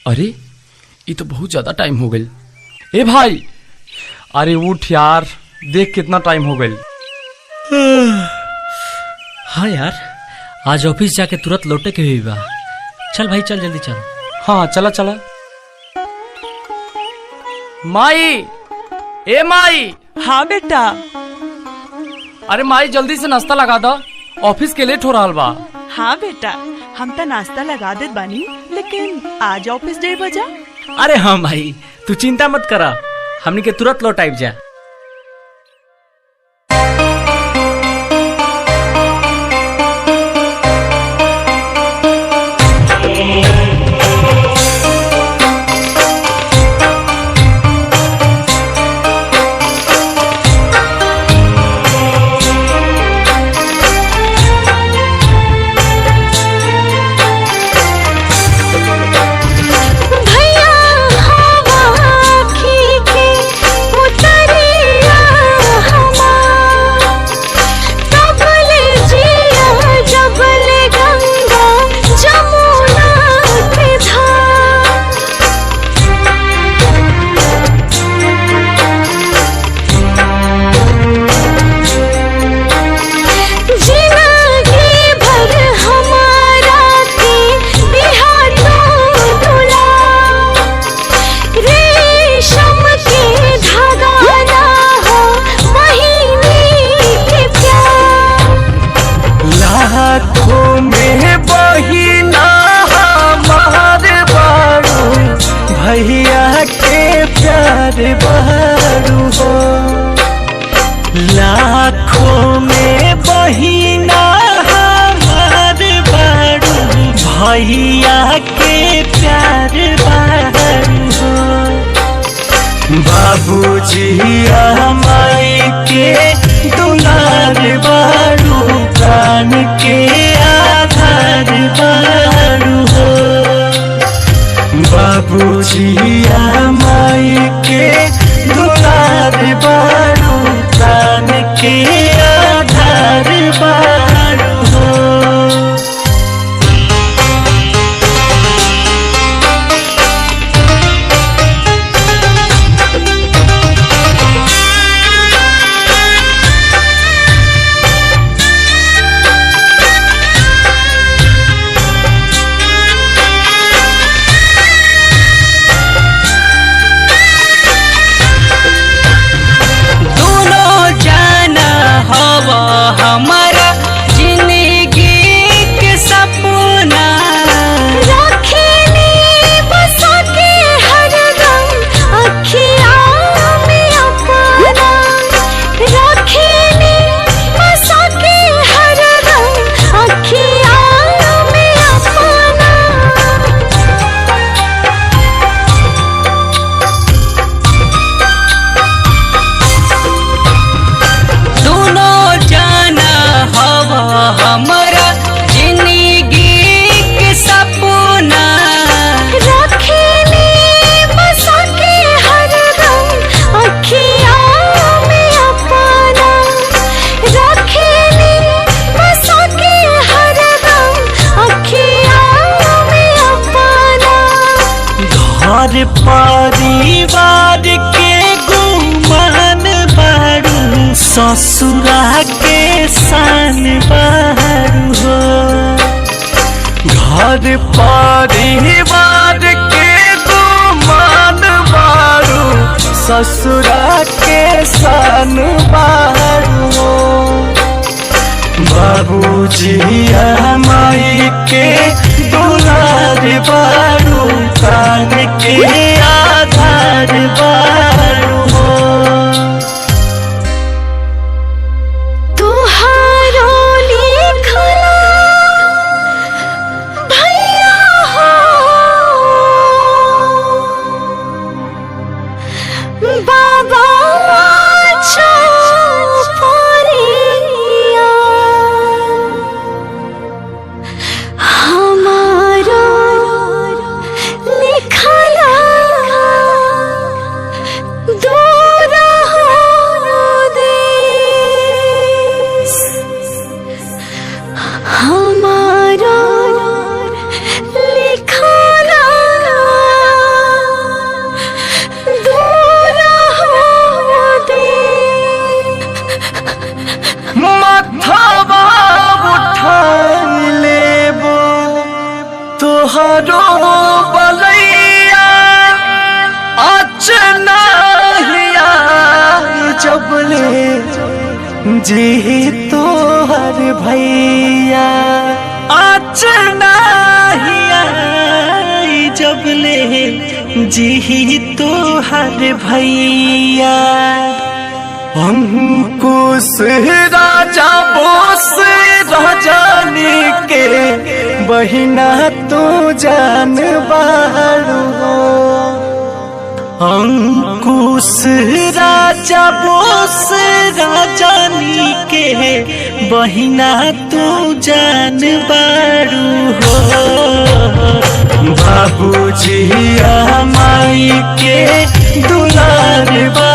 अरे ये तो बहुत ज्यादा टाइम हो गई। ए भाई, अरे उठ यार, देख कितना टाइम हो गई। हाँ यार, आज ऑफिस जाके तुरंत लौटे के हुई बा। चल भाई चल, जल्दी चल। हाँ चला चला। माई, ए माई। हाँ बेटा। अरे माई जल्दी से नाश्ता लगा दो, ऑफिस के लेट हो रहा बा। हाँ बेटा, हम तो नाश्ता लगा देत बानी, लेकिन आज ऑफिस 1:30 बजा। अरे हाँ भाई, तू चिंता मत करा, हमनी के तुरंत लौट आइब जा। भैया के प्यार बहरू हो, लाखों में बहिना हमार बहरू। भैया के प्यार बहरू हो, बाबूजी माई के दुलार बहरू। प्राण के आधार बहरू हो, बाबूजी माई के दुलार बहरू। प्राण के आधार बहरू हो। हमारा जिंदगी के सपना रखेली बसा के हरदम अखियाँ में अपना। रखेली बसा के हरदम अखियाँ में अपना। हमारा जिंदगी के सपना रखेली बसा के हरदम अखियाँ में अपना। रखेली बसा के हरदम अखियाँ में अपना। घर परिवार के गुमान बहरू, ससुरा के शान बहरू हो। घर परिवार के गुमान बहरू, ससुरा के शान बहरू हो। बाबूजी माई के दुलार बहरू। प्राण के आधार बहरू हो। दूर जी तो हर भैया आचना जब ले जी तो हर भैया अंकुश राजा बोस राजानी के बहिना तो जान बारू अंकुश राजा बोस राजानी के बहिना तो जान बारू हो बाबूजी माई के दुलार बा